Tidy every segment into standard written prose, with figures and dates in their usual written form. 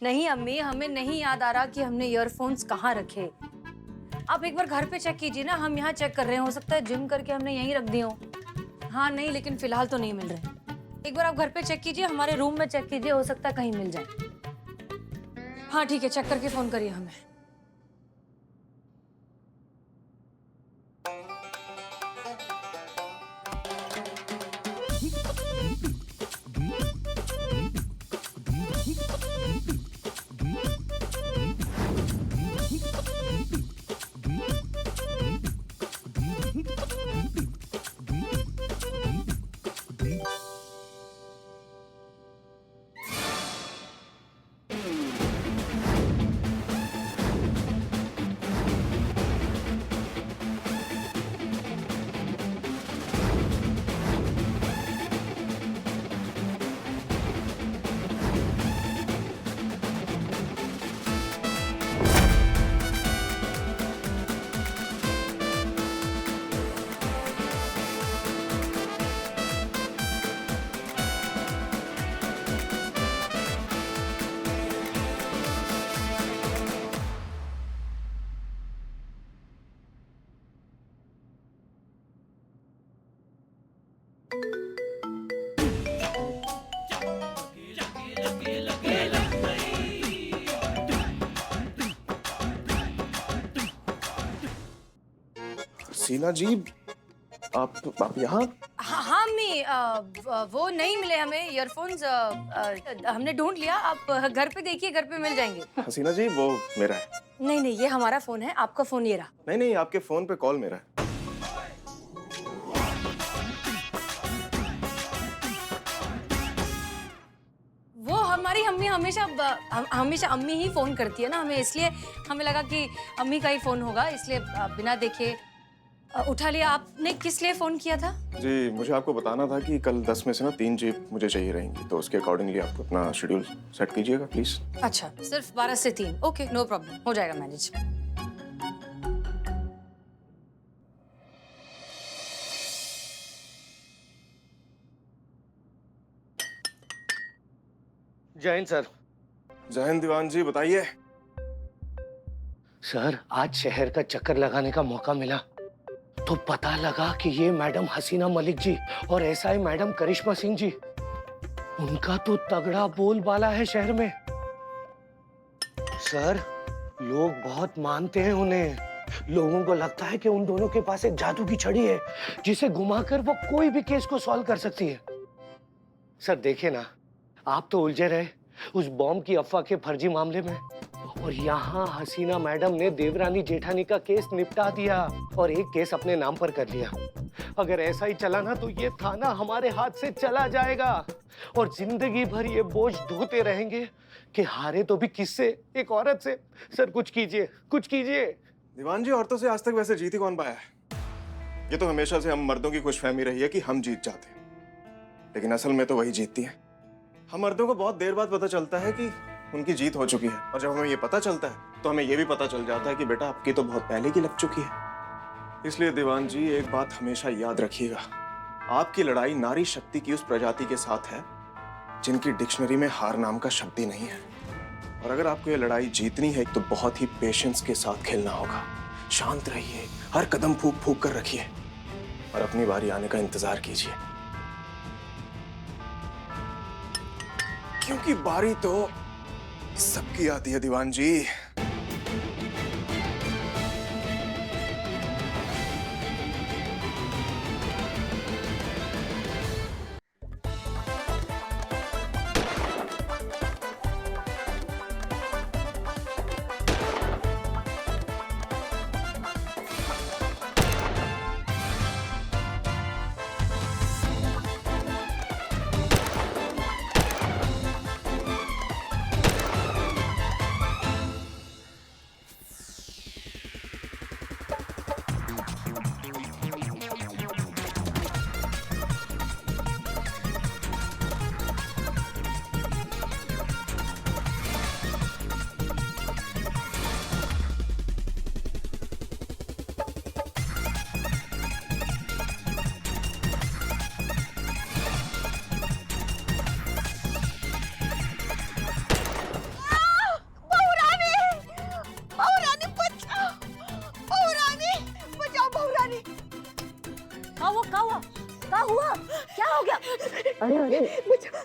नहीं अम्मी, हमें नहीं याद आ रहा कि हमने ईयरफोन्स कहाँ रखे। आप एक बार घर पे चेक कीजिए ना, हम यहाँ चेक कर रहे हैं, हो सकता है जिम करके हमने यहीं रख दिए हो। हाँ नहीं, लेकिन फिलहाल तो नहीं मिल रहे। एक बार आप घर पे चेक कीजिए, हमारे रूम में चेक कीजिए, हो सकता है कहीं मिल जाए। हाँ ठीक है, चेक करके फोन करिए हमें। सीना जी, आप यहाँ? हाँ हाँ अम्मी, वो नहीं मिले हमें ईयरफोन्स। हमने ढूंढ लिया, आप घर पे देखिए, घर पे मिल जाएंगे। हसीना जी, वो मेरा है। नहीं नहीं, ये हमारा फोन है, आपका फोन ये रहा। नहीं नहीं, आपके फोन पे कॉल मेरा है। वो हमारी अम्मी हमेशा हमेशा अम्मी ही फोन करती है ना हमें, इसलिए हमें लगा कि अम्मी का ही फोन होगा, इसलिए बिना देखे उठा लिया। आपने किस लिए फोन किया था? जी, मुझे आपको बताना था कि कल 10 में से ना 3 जीप मुझे चाहिए रहेंगी, तो उसके अकॉर्डिंगली आप अपना शेड्यूल सेट कीजिएगा प्लीज। अच्छा, सिर्फ 12 से 3। ओके, नो प्रॉब्लम, हो जाएगा मैनेज। जय हिंद सर। जय हिंद दीवान जी, बताइए। सर, आज शहर का चक्कर लगाने का मौका मिला तो पता लगा कि ये मैडम हसीना मलिक जी और एसआई मैडम करिश्मा सिंह जी, उनका तो तगड़ा बोलबाला है शहर में। सर, लोग बहुत मानते हैं उन्हें। लोगों को लगता है कि उन दोनों के पास एक जादू की छड़ी है जिसे घुमाकर वो कोई भी केस को सॉल्व कर सकती है। सर देखिए ना, आप तो उलझे रहे उस बॉम्ब की अफवाह के फर्जी मामले में, और यहाँ हसीना मैडम ने देवरानी जेठानी का केस निपटा दिया और एक केस अपने नाम पर कर लिया। अगर ऐसा ही चला ना तो ये थाना हमारे हाथ से चला जाएगा और जिंदगी भर ये बोझ ढोते रहेंगे कि हारे तो भी किससे, एक औरत से। सर कुछ कीजिए, कुछ कीजिए। दीवान जी, औरतों से आज तक वैसे जीत ही कौन पाया है? ये तो हमेशा से हम मर्दों की खुशफहमी रही है कि हम जीत जाते हैं, लेकिन असल में तो वही जीतती है। हम मर्दों को बहुत देर बाद पता चलता है कि उनकी जीत हो चुकी है, और जब हमें ये पता चलता है तो हमें ये भी पता चल जाता है कि बेटा आपकी तो बहुत पहले की लग चुकी है। इसलिए दीवान जी, एक बात हमेशा याद रखिएगा, आपकी लड़ाई नारी शक्ति की उस प्रजाति के साथ है जिनकी डिक्शनरी में हार नाम का शब्द ही नहीं है। और अगर आपको ये लड़ाई जीतनी है तो बहुत ही पेशेंस के साथ खेलना होगा। शांत रहिए, हर कदम फूंक फूंक कर रखिए और अपनी बारी आने का इंतजार कीजिए, क्योंकि बारी तो सबकी आती है दीवान जी।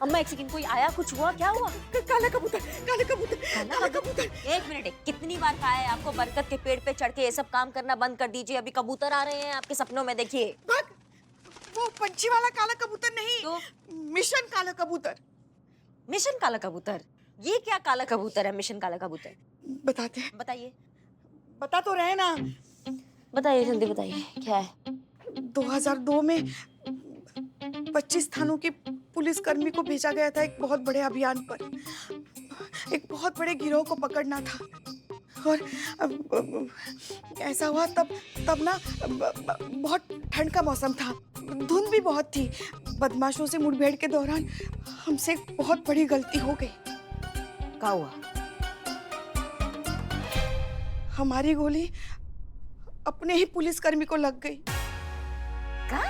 अम्मा एक सेकंड, कोई आया, कुछ हुआ, क्या हुआ? काला कबूतर, काला कबूतर, काला कबूतर। एक मिनट, कितनी बार कहा है आपको बरगद के पेड़ पे चढ़ के ये सब काम करना बंद कर दीजिए। अभी कबूतर आ रहे हैं आपके सपनों में, देखिए। भाग, वो पंछी वाला काला कबूतर नहीं, तो? मिशन काला कबूतर। मिशन काला कबूतर? ये क्या काला कबूतर है, मिशन काला कबूतर? बताते हैं, बताइए, बता तो रहे ना। बताइए, जल्दी बताइए, क्या है? 2002 में 25 थानों की पुलिस कर्मी को भेजा गया था एक बहुत बड़े अभियान पर। एक बहुत बड़े गिरोह को पकड़ना था। और ऐसा हुआ तब ना बहुत ठंड का मौसम था, धुंध भी बहुत थी। बदमाशों से मुठभेड़ के दौरान हमसे एक बहुत बड़ी गलती हो गई। क्या हुआ? हमारी गोली अपने ही पुलिसकर्मी को लग गई। क्या?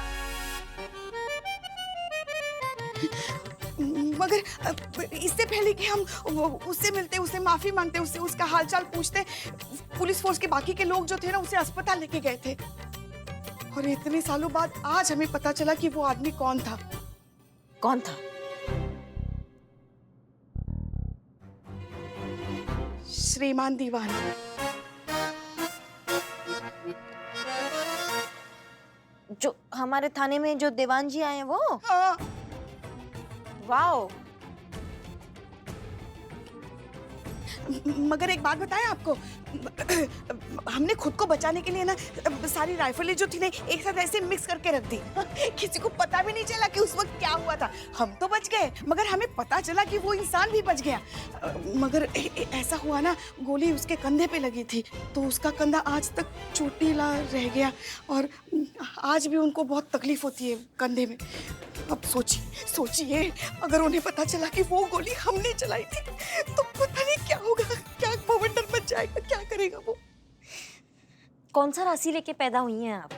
मगर इससे पहले कि हम उससे मिलते, उससे माफी मांगते, उससे उसका हालचाल पूछते, पुलिस फोर्स के बाकी के लोग जो थे ना उसे अस्पताल लेके गए थे। और इतने सालों बाद आज हमें पता चला कि वो आदमी कौन था। कौन था? श्रीमान दीवान। जो हमारे थाने में जो दीवान जी आए हैं वो? हाँ। वाओ। मगर एक बात बताएं आपको, हमने खुद को बचाने के लिए ना सारी राइफलें जो थी ना एक साथ ऐसे मिक्स करके रख दी। किसी को पता भी नहीं चला कि उस वक्त क्या हुआ था। हम तो बच गए, मगर हमें पता चला कि वो इंसान भी बच गया। मगर ऐसा हुआ ना, गोली उसके कंधे पे लगी थी तो उसका कंधा आज तक चोटीला रह गया और आज भी उनको बहुत तकलीफ होती है कंधे में। अब सोचिए अगर उन्हें पता चला कि वो गोली हमने चलाई थी तो पता नहीं क्या होगा, क्या बवंडर मच जाएगा, क्या करेगा वो। कौन सा राशि लेके पैदा हुई हैं आप?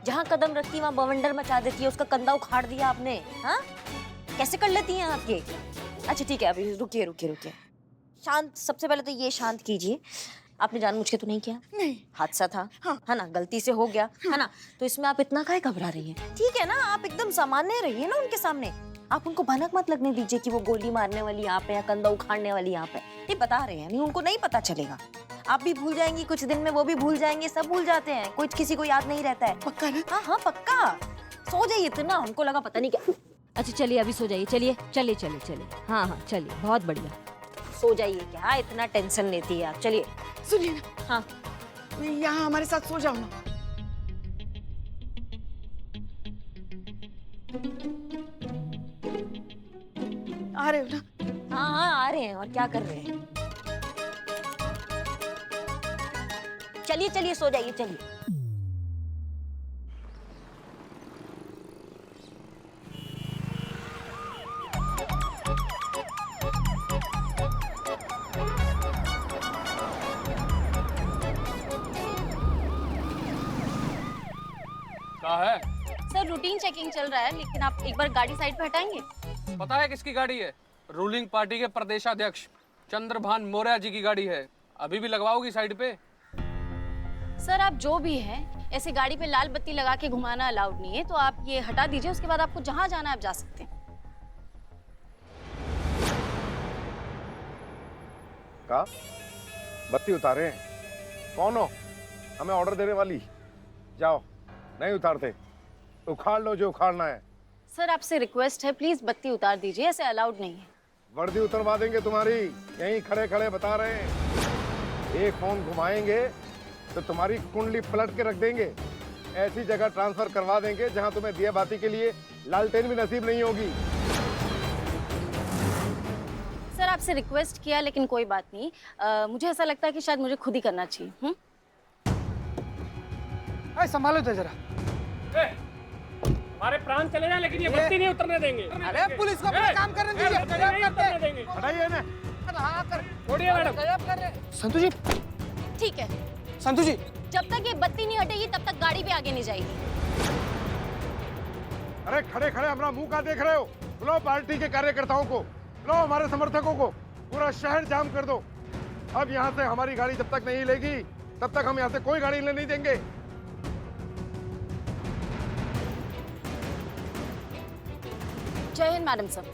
जहाँ कदम रखती वहाँ बवंडर मचा देती है, उसका कंधा उखाड़ दिया आपने। हाँ, कैसे कर लेती हैं आप ये? अच्छा ठीक है, अभी रुकिए। शांत, सबसे पहले तो ये शांत कीजिए। आपने जानबूझ के तो नहीं किया? नहीं। हादसा था। हाँ। है ना, गलती से हो गया। है ना, तो इसमें आप इतना काहे घबरा रही हैं? ठीक है ना, आप एकदम सामान्य रहिए ना उनके सामने। आप उनको भनक मत लगने दीजिए कि वो गोली मारने वाली यहाँ पे या कंधा उखाड़ने वाली यहाँ पे। ये बता रहे हैं, नहीं उनको नहीं पता चलेगा। आप भी भूल जाएंगी कुछ दिन में, वो भी भूल जाएंगे, सब भूल जाते हैं, कोई किसी को याद नहीं रहता है। पक्का ना? हाँ पक्का। सो जाइए, इतना हमको लगा पता नहीं क्या। अच्छा चलिए, अभी सो जाइए। चलिए। हाँ चलिए, बहुत बढ़िया। सो जाइए, क्या इतना टेंशन लेती है आप? चलिए। सुनिए ना। हाँ। यहाँ हमारे साथ सो जाओ ना। आ रहे हो ना? हाँ आ रहे हैं। और क्या कर रहे हैं? चलिए सो जाइए, चलिए। क्या है? सर रूटीन चेकिंग चल रहा है, लेकिन आप एक बार गाड़ी साइड पे हटाएंगे? पता है किसकी गाड़ी है? रूलिंग पार्टी के प्रदेशाध्यक्ष चंद्रभान मौर्य जी की गाड़ी है। अभी भी लगवाओगी साइड पे? सर आप जो भी हैं, ऐसे गाड़ी पे लाल बत्ती लगा के घुमाना अलाउड नहीं है, तो आप ये हटा दीजिए। उसके बाद आपको जहां जाना है आप जा सकते हैं। का बत्ती उतारे हैं? कौन हो? हमें ऑर्डर देने वाली? जाओ, नहीं उतारते उखाड़ लो जो उखाड़ना है। सर आपसे रिक्वेस्ट है, प्लीज बत्ती उतार दीजिए, ऐसे अलाउड नहीं है। वर्दी उतरवा देंगे तुम्हारी, यहीं खड़े खड़े बता रहे हैं। एक फोन घुमाएंगे तो तुम्हारी कुंडली पलट के रख देंगे। ऐसी जगह ट्रांसफर करवा देंगे जहां तुम्हें दिया बाती के लिए लालटेन भी नसीब नहीं होगी। सर आपसे रिक्वेस्ट किया, लेकिन कोई बात नहीं। मुझे ऐसा लगता है कि शायद मुझे खुद ही करना चाहिए। संभालो तो जरा। हमारे प्राण चले जाए लेकिन ये बत्ती नहीं उतरने देंगे। अरे पुलिस को अपना काम करने दीजिए। हटाइए ना। छोड़िए मैडम। संतु जी, ठीक है, संतु जी, जब तक ये बत्ती नहीं हटेगी तब तक गाड़ी भी आगे नहीं जाएगी। अरे खड़े खड़े अपना मुंह का देख रहे हो? बुलाओ पार्टी के कार्यकर्ताओं को, बुलाओ हमारे समर्थकों को, पूरा शहर जाम कर दो। अब यहाँ से हमारी गाड़ी जब तक नहीं लेगी तब तक हम यहाँ से कोई गाड़ी नहीं देंगे। जय हिंद मैडम साहब।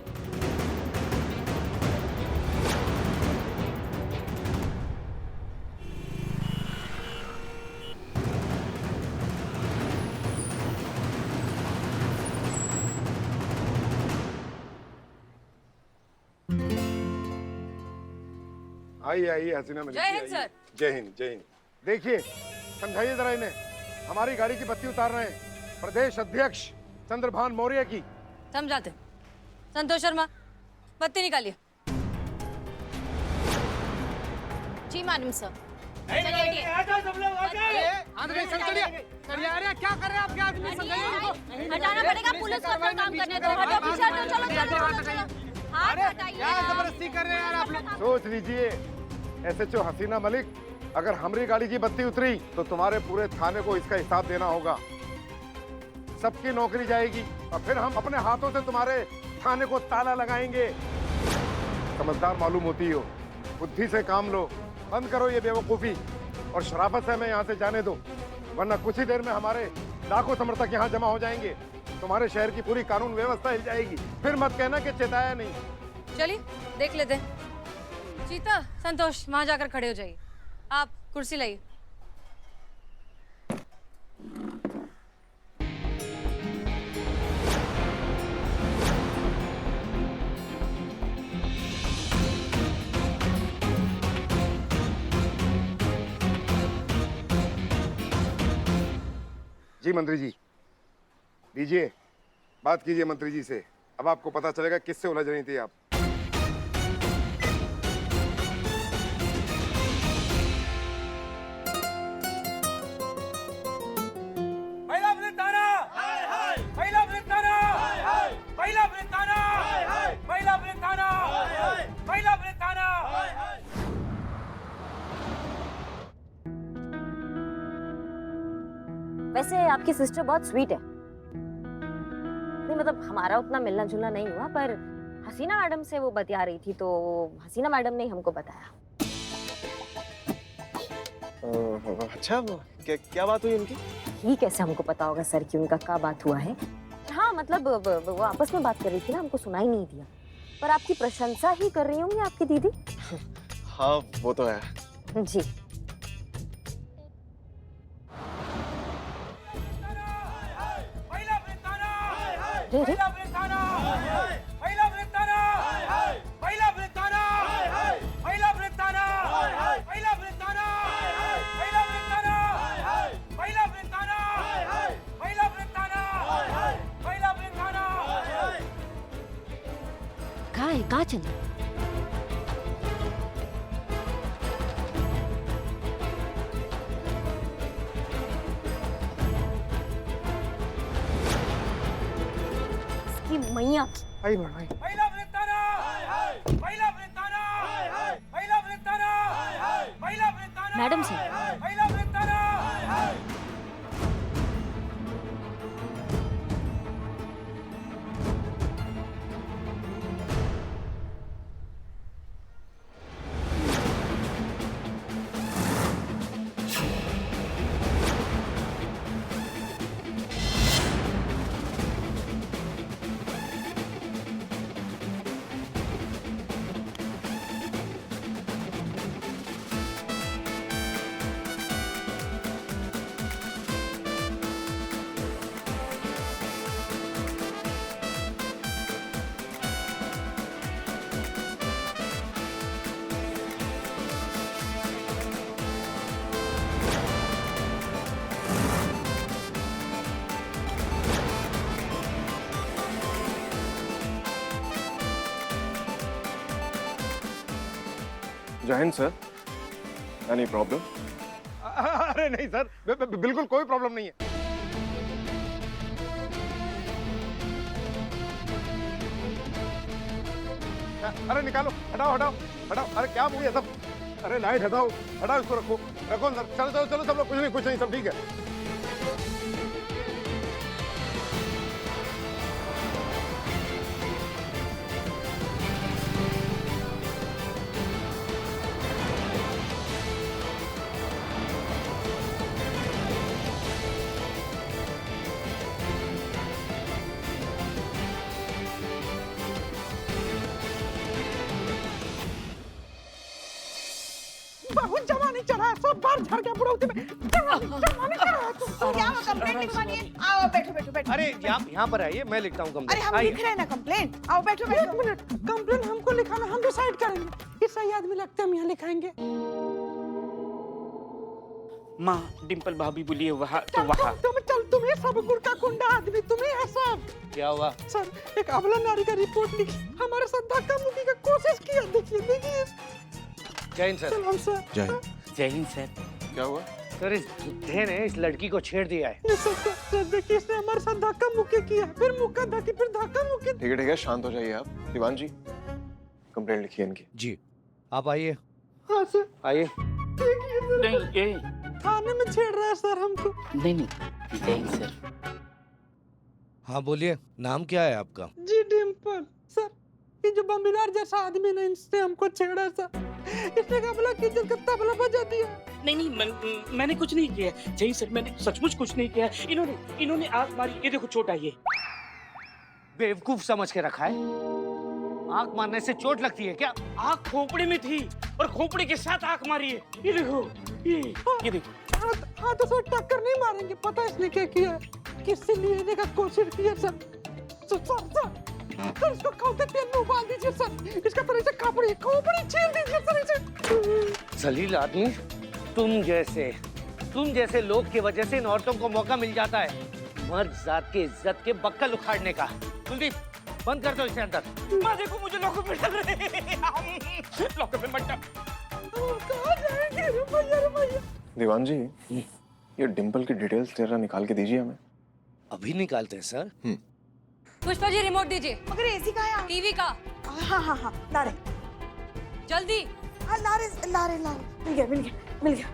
आइए आइए हसीना मलिक जय जी, हिंद, आइए। सर। जय हिंद जय हिंद। देखिए समझाइए जरा इन्हें, हमारी गाड़ी की बत्ती उतार रहे हैं प्रदेश अध्यक्ष चंद्रभान मौर्य की। समझाते। संतोष शर्मा, बत्ती निकालिए। जी मैडम सर। क्या कर रहे हैं आप? क्या आदमी समझाइए उनको। हटाना पड़ेगा, पुलिस को अपना काम करने दो। हटो पीछे हटो, चलो चलो चलो। हाथ हटाइए। क्या जबरदस्ती कर रहे हैं यार आप लोग? सोच लीजिए एसएचओ हसीना मलिक, अगर हमारी गाड़ी की बत्ती उतरी तो तुम्हारे पूरे थाने को इसका हिसाब देना होगा। सबकी नौकरी जाएगी और फिर हम अपने हाथों से तुम्हारे थाने को ताला लगाएंगे। समझदार मालूम होती हो, बुद्धि से काम लो, बंद करो ये बेवकूफी और शराफत से हमें यहाँ से जाने दो, वरना कुछ ही देर में हमारे लाखों समर्थक यहाँ जमा हो जाएंगे। तुम्हारे शहर की पूरी कानून व्यवस्था हिल जाएगी। फिर मत कहना कि चेताया नहीं। चलिए देख लेते हैं। चीता, संतोष वहां जाकर खड़े हो जाइए। आप कुर्सी लाइए। जी मंत्री जी, दीजिए बात कीजिए मंत्री जी से। अब आपको पता चलेगा किससे उलझ रही थी आप। वैसे आपकी सिस्टर बहुत स्वीट है। नहीं मतलब हमारा उतना मिलना जुलना नहीं हुआ, पर हसीना मैडम से वो बतिया रही थी तो हसीना मैडम ने हमको बताया। अच्छा, वो क्या बात हुई उनकी? ये कैसे हमको पता होगा सर कि उनका क्या बात हुआ है? हाँ मतलब वो आपस में बात कर रही थी ना, हमको सुनाई नहीं दिया। पर आपकी प्रशंसा ही कर रही होंगी आपकी दीदी। हाँ वो तो है। जी रे रे कहाँ चले? इसकी मैया आई बढ़ाई। मैडम सर, जय हिंद सर। Any problem? अरे नहीं सर, बिल्कुल कोई प्रॉब्लम नहीं है। अरे निकालो, हटाओ हटाओ हटाओ। अरे क्या मुझे सब, अरे लाइट हटाओ हटाओ, इसको रखो रखो अंदर। चलो चलो चलो सब लोग, कुछ नहीं सब ठीक है। बहुत जवानी चढ़ा है, सब बार झड़ गया बुढ़ौती में, जवानी चढ़ा है। क्या हुआ, कंप्लेंट लिखवानी है? आओ बैठो बैठो बैठो। अरे आप यहाँ पर आइए, मैं लिखता हूँ अरे कंप्लेंट। हम लिख रहे हैं ना कंप्लेंट, आओ बैठो बैठो। एक मिनट, कंप्लेन हमको लिखाना, हम डिसाइड करेंगे। ये सही आदमी लगता है, हम यहाँ लिखाएंगे। माँ डिम्पल भाभी बोलिए वहाँ तो वहाँ। तुम्हें सब गुड़ का कुंडा आदमी, तुम्हें है सब। क्या हुआ? सर, एक अबला नारी का रिपोर्ट लिखी, हमारे साथ धक्का मुक्की का कोशिश किया। देखिए देखिए। जय हिंद सर। सलाम सर। जय जय हिंद सर। क्या हुआ? सर इस बुड्ढे ने इस लड़की को छेड़ दिया है। नहीं सर, देखिए इसने हमारे साथ धक्का मुक्की किया, फिर मुक्का धक्की, फिर धक्का मुक्की। ठीक है, शांत हो जाइए आप। दीवान जी, कंप्लेंट लिखिए इनकी। जी आप आइए। हाँ सर। आइए। देखिए सर, नहीं ये थाने में छेड़ रहा है सर हमको। नहीं नहीं जय हिंद सर। हाँ बोलिए, नाम क्या है आपका? जी डिम्पल। सर, ये जो बम्बिलार जैसा आदमी ने इसने हमको छेड़ा सर, इसने कबला की इज्जत का तबला बजा दिया। नहीं मैंने कुछ नहीं किया जय हिंद सर, मैंने सचमुच कुछ नहीं किया। इन्होंने आग मारी, ये देखो चोट आई है। बेवकूफ समझ के रखा है, आंख मारने से चोट लगती है क्या? आग खोपड़ी में थी और खोपड़ी के साथ आग मारी है। ये देखो ये देखो। हाँ तो सर टक्कर नहीं मारेंगे, पता है इसने क्या किया है? किससे लेने का कोशिश किया सर। सर इसको खाते तेल में उबाल दीजिए सर, इसका तरह से खोपड़ी छील दीजिए सर इसे। जलील आदमी, तुम जैसे लोग की वजह से इन औरतों को मौका मिल जाता है मर्द जात की इज्जत के बक्कल उखाड़ने का। कुलदीप बंद कर दो इसे अंदर। माँ देखो मुझे लॉकअप में डाल रहे हैं। लॉकअप में मत डाल। कहाँ जाएंगे? रुपया। दीवान जी, ये डिम्पल की डिटेल्स जरा निकाल के दीजिए हमें। अभी निकालते हैं सर। पुष्पा जी रिमोट दीजिए। मगर एसी का है? टीवी का। हाँ हाँ हाँ ला रहे। जल्दी। हाँ ला रहे। मिल गया।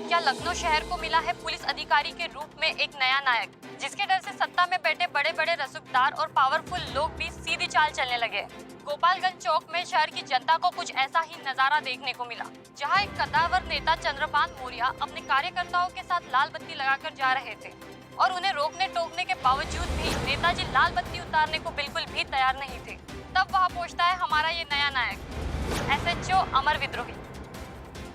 क्या लखनऊ शहर को मिला है पुलिस अधिकारी के रूप में एक नया नायक, जिसके डर से सत्ता में बैठे बड़े बड़े रसूखदार और पावरफुल लोग भी सीधी चाल चलने लगे। गोपालगंज चौक में शहर की जनता को कुछ ऐसा ही नजारा देखने को मिला, जहां एक कद्दावर नेता चंद्रभान मौर्य अपने कार्यकर्ताओं के साथ लाल बत्ती लगाकर जा रहे थे और उन्हें रोकने टोकने के बावजूद भी नेताजी लाल बत्ती उतारने को बिल्कुल भी तैयार नहीं थे। तब वहाँ पहुँचता है हमारा ये नया नायक SHO अमर विद्रोही,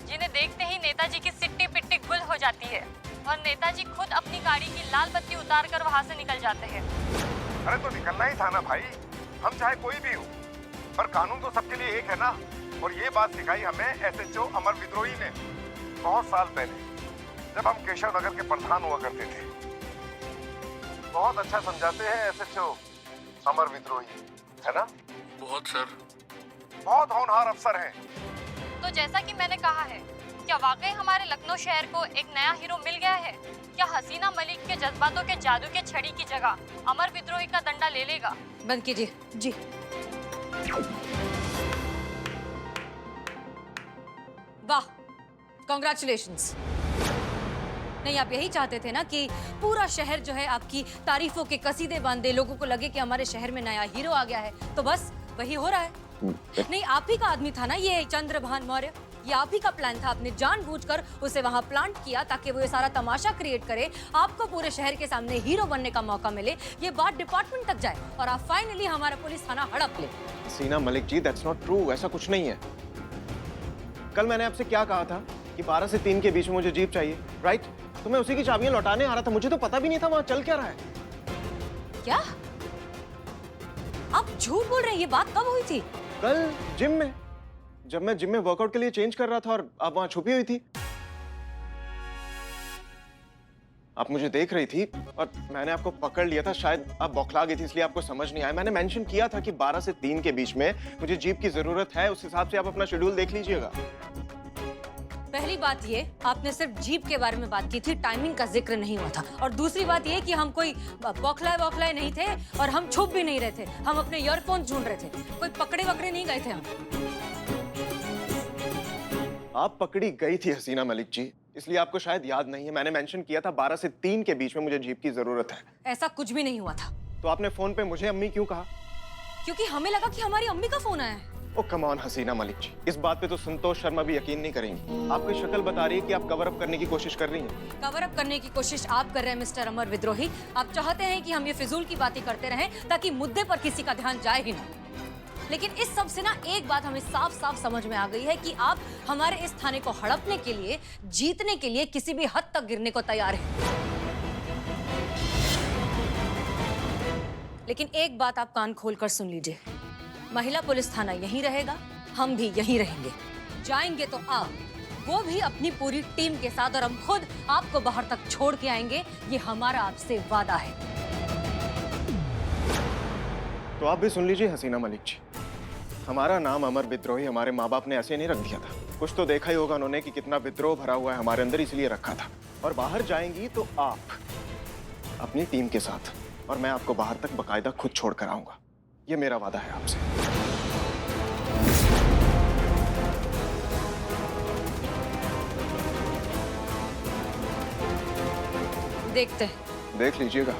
जिन्हें देखते ही नेताजी की सिट्टी पिट्टी गुल हो जाती है और नेताजी खुद अपनी गाड़ी की लाल बत्ती उतारकर वहाँ से निकल जाते हैं। अरे तो निकलना ही था ना भाई, हम चाहे कोई भी हो, पर कानून तो सबके लिए एक है ना। और ये बात सिखाई हमें SHO अमर विद्रोही ने बहुत साल पहले, जब हम केशव नगर के प्रधान हुआ करते थे। बहुत अच्छा समझाते हैं SHO अमर विद्रोही, है ना? बहुत सर। बहुत होनहार अफसर हैं। तो जैसा कि मैंने कहा है, क्या वाकई हमारे लखनऊ शहर को एक नया हीरो मिल गया है? क्या हसीना मलिक के जज्बातों के जादू के छड़ी की जगह अमर विद्रोही का डंडा ले लेगा? बंद कीजिए। जी। वाह, कॉन्ग्रेचुलेशंस। नहीं, आप यही चाहते थे ना कि पूरा शहर जो है आपकी तारीफों के कसीदे बांधे, लोगों को लगे कि हमारे शहर में नया हीरो आ गया है। तो बस वही हो रहा है। नहीं, आप ही का आदमी था ना ये चंद्रभान मौर्य, ये आप ही का प्लान था। आपने जानबूझकर उसे वहां प्लांट किया ताकि वो ये सारा तमाशा क्रिएट करे, आपको पूरे शहर के सामने हीरो बनने का मौका मिले, ये बात डिपार्टमेंट तक जाए और आप फाइनली हमारा पुलिस थाना हड़प ले। सीना Malik ji, that's not true. ऐसा कुछ नहीं है। कल मैंने आपसे क्या कहा था कि 12 से 3 के बीच में मुझे जीप चाहिए, राइट? तो मैं उसी की चाबियां लौटाने आ रहा था, मुझे तो पता भी नहीं था वहां चल क्या रहा है। क्या आप झूठ बोल रहे हैं? ये बात कब हुई थी? कल जिम में, जब मैं जिम में वर्कआउट के लिए चेंज कर रहा था और आप वहां छुपी हुई थी। आप मुझे देख रही थी और मैंने आपको पकड़ लिया था। शायद आप बौखला गई थी इसलिए आपको समझ नहीं आया। मैंने मेंशन किया था कि 12 से 3 के बीच में मुझे जीप की जरूरत है, उस हिसाब से आप अपना शेड्यूल देख लीजिएगा। पहली बात ये, आपने सिर्फ जीप के बारे में बात की थी, टाइमिंग का जिक्र नहीं हुआ था। और दूसरी बात ये कि हम कोई बौखलाए नहीं थे और हम छुप भी नहीं रहे थे। हम अपने ईयरफोन ढूंढ रहे थे, कोई पकड़े नहीं गए थे हम। आप पकड़ी गई थी हसीना मलिक जी, इसलिए आपको शायद याद नहीं है। मैंने मेंशन किया था 12 से 3 के बीच में मुझे जीप की जरूरत है। ऐसा कुछ भी नहीं हुआ था। तो आपने फोन पे मुझे अम्मी क्यों कहा? क्योंकि हमें लगा कि हमारी अम्मी का फोन आया है। ओ कम ऑन हसीना मलिक जी, इस बात पे तो संतोष शर्मा भी यकीन नहीं करेंगी। आपकी शक्ल बता रही है कि आप कवर अप करने की कोशिश कर रही हैं। कवर अप करने की कोशिश आप कर रहे हैं मिस्टर अमर विद्रोही। आप चाहते हैं कि हम ये फिजूल की बातें करते रहें ताकि मुद्दे पर किसी का ध्यान जाए ही ना। लेकिन इस सब से ना एक बात हमें साफ साफ समझ में आ गई है कि आप हमारे इस थाने को हड़पने के लिए, जीतने के लिए किसी भी हद तक गिरने को तैयार हैं। लेकिन एक बात आप कान खोलकर सुन लीजिए, महिला पुलिस थाना यहीं रहेगा, हम भी यहीं रहेंगे। जाएंगे तो आप, वो भी अपनी पूरी टीम के साथ, और हम खुद आपको बाहर तक छोड़ के आएंगे। ये हमारा आपसे वादा है। तो आप भी सुन लीजिए हसीना मलिक जी, हमारा नाम अमर विद्रोही हमारे माँ बाप ने ऐसे नहीं रख दिया था। कुछ तो देखा ही होगा उन्होंने कि कितना विद्रोह भरा हुआ है हमारे अंदर, इसलिए रखा था। और बाहर जाएंगी तो आप अपनी टीम के साथ, और मैं आपको बाहर तक बकायदा खुद छोड़ कर आऊंगा। ये मेरा वादा है आपसे। देखते हैं। देख लीजिएगा।